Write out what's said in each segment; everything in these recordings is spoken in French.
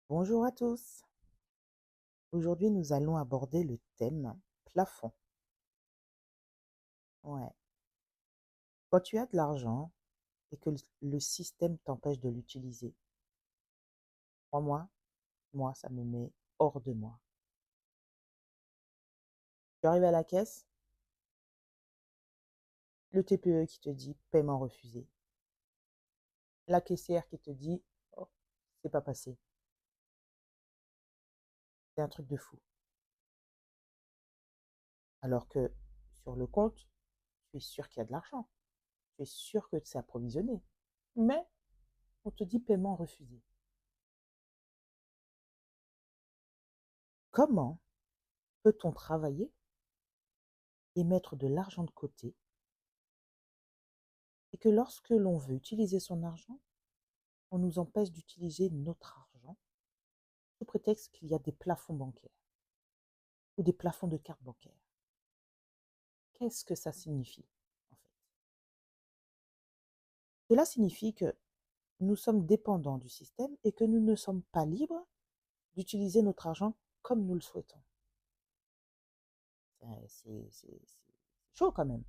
Bonjour à tous. Aujourd'hui, nous allons aborder le thème plafond. Ouais. Quand tu as de l'argent et que le système t'empêche de l'utiliser, crois-moi, moi, ça me met hors de moi. Tu arrives à la caisse, le TPE qui te dit paiement refusé. La caissière qui te dit oh, c'est pas passé. C'est un truc de fou. Alors que sur le compte, tu es sûr qu'il y a de l'argent. Tu es sûr que c'est approvisionné. Mais on te dit paiement refusé. Comment peut-on travailler et mettre de l'argent de côté et que lorsque l'on veut utiliser son argent, on nous empêche d'utiliser notre argent sous prétexte qu'il y a des plafonds bancaires ou des plafonds de cartes bancaires. Qu'est-ce que ça signifie en fait? Cela signifie que nous sommes dépendants du système et que nous ne sommes pas libres d'utiliser notre argent comme nous le souhaitons. C'est chaud quand même.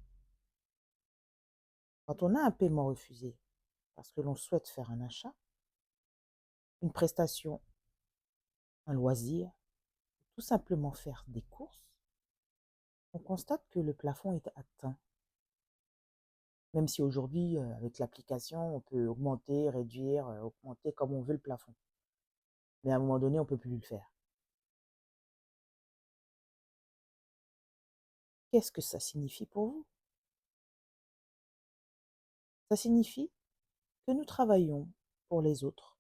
Quand on a un paiement refusé parce que l'on souhaite faire un achat, une prestation, un loisir, tout simplement faire des courses, on constate que le plafond est atteint. Même si aujourd'hui, avec l'application, on peut augmenter, réduire, augmenter comme on veut le plafond. Mais à un moment donné, on ne peut plus le faire. Qu'est-ce que ça signifie pour vous? Ça signifie que nous travaillons pour les autres.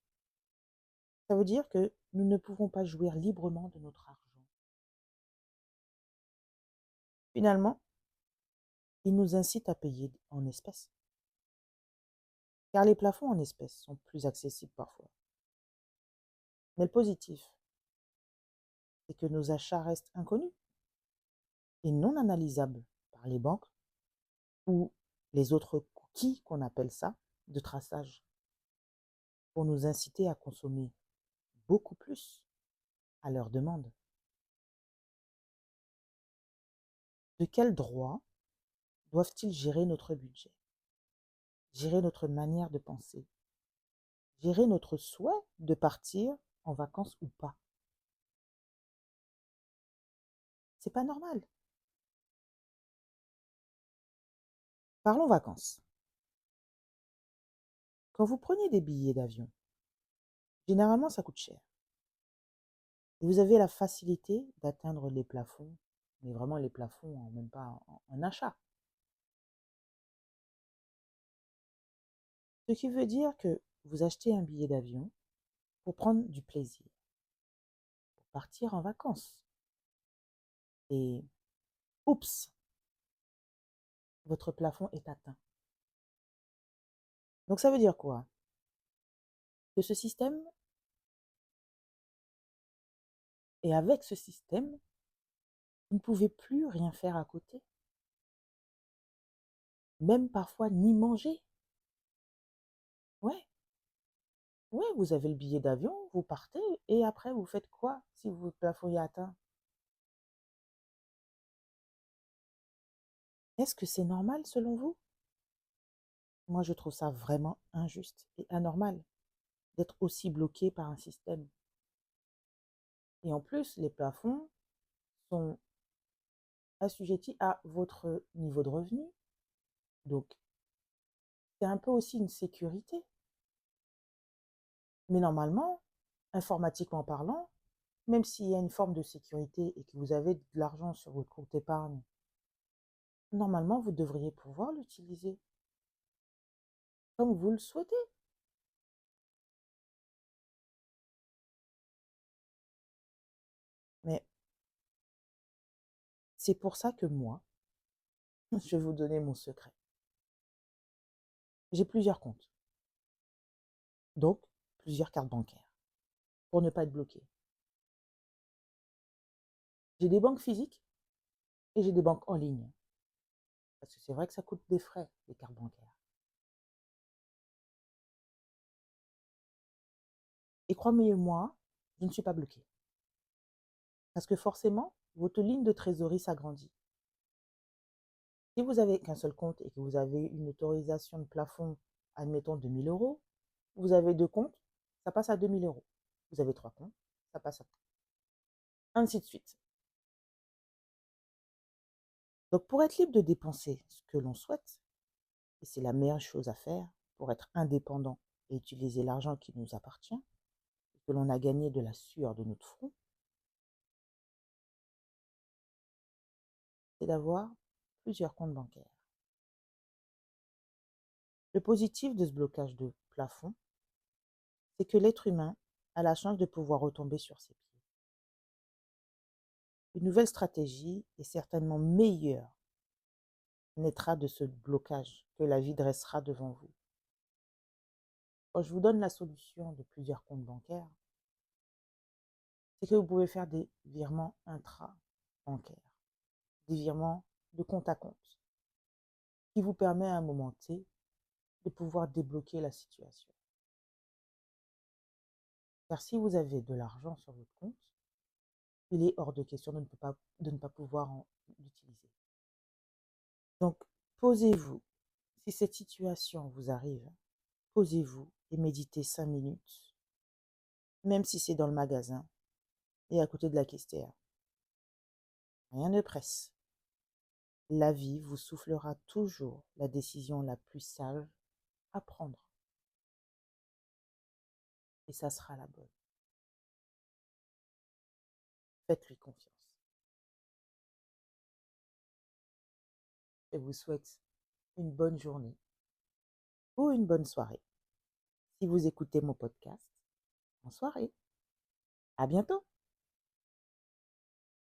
Ça veut dire que nous ne pouvons pas jouir librement de notre argent. Finalement, ils nous incitent à payer en espèces. Car les plafonds en espèces sont plus accessibles parfois. Mais le positif, c'est que nos achats restent inconnus et non analysables par les banques ou les autres cookies qu'on appelle ça, de traçage, pour nous inciter à consommer beaucoup plus à leur demande. De quel droit doivent-ils gérer notre budget, gérer notre manière de penser, gérer notre souhait de partir en vacances ou pas? C'est pas normal. Parlons vacances. Quand vous prenez des billets d'avion, généralement ça coûte cher. Et vous avez la facilité d'atteindre les plafonds, mais vraiment les plafonds, même pas en achat. Ce qui veut dire que vous achetez un billet d'avion pour prendre du plaisir, pour partir en vacances. Et oups, votre plafond est atteint. Donc ça veut dire quoi? Que ce système, et avec ce système, vous ne pouvez plus rien faire à côté, même parfois ni manger. Ouais, ouais, vous avez le billet d'avion, vous partez, et après vous faites quoi si votre plafond est atteint? Est-ce que c'est normal selon vous? Moi, je trouve ça vraiment injuste et anormal d'être aussi bloqué par un système. Et en plus, les plafonds sont assujettis à votre niveau de revenu. Donc, c'est un peu aussi une sécurité. Mais normalement, informatiquement parlant, même s'il y a une forme de sécurité et que vous avez de l'argent sur votre compte épargne, normalement, vous devriez pouvoir l'utiliser comme vous le souhaitez. Mais c'est pour ça que moi, je vais vous donner mon secret. J'ai plusieurs comptes, donc plusieurs cartes bancaires, pour ne pas être bloqué. J'ai des banques physiques et j'ai des banques en ligne. Parce que c'est vrai que ça coûte des frais, les cartes bancaires. Et croyez-moi, je ne suis pas bloqué. Parce que forcément, votre ligne de trésorerie s'agrandit. Si vous n'avez qu'un seul compte et que vous avez une autorisation de plafond, admettons 2 000 euros, vous avez 2 comptes, ça passe à 2 000 euros. Vous avez 3 comptes, ça passe à ainsi de suite. Donc pour être libre de dépenser ce que l'on souhaite, et c'est la meilleure chose à faire pour être indépendant et utiliser l'argent qui nous appartient, que l'on a gagné de la sueur de notre front, c'est d'avoir plusieurs comptes bancaires. Le positif de ce blocage de plafond, c'est que l'être humain a la chance de pouvoir retomber sur ses pieds. Une nouvelle stratégie est certainement meilleure naîtra de ce blocage que la vie dressera devant vous. Quand je vous donne la solution de plusieurs comptes bancaires, c'est que vous pouvez faire des virements intra-bancaires, des virements de compte à compte, qui vous permet à un moment T de pouvoir débloquer la situation. Car si vous avez de l'argent sur votre compte, il est hors de question de ne pas pouvoir l'utiliser. Donc, posez-vous. Si cette situation vous arrive, posez-vous et méditez 5 minutes, même si c'est dans le magasin et à côté de la caissière. Rien ne presse. La vie vous soufflera toujours la décision la plus sage à prendre. Et ça sera la bonne. Faites-lui confiance. Je vous souhaite une bonne journée ou une bonne soirée. Si vous écoutez mon podcast, en soirée. À bientôt!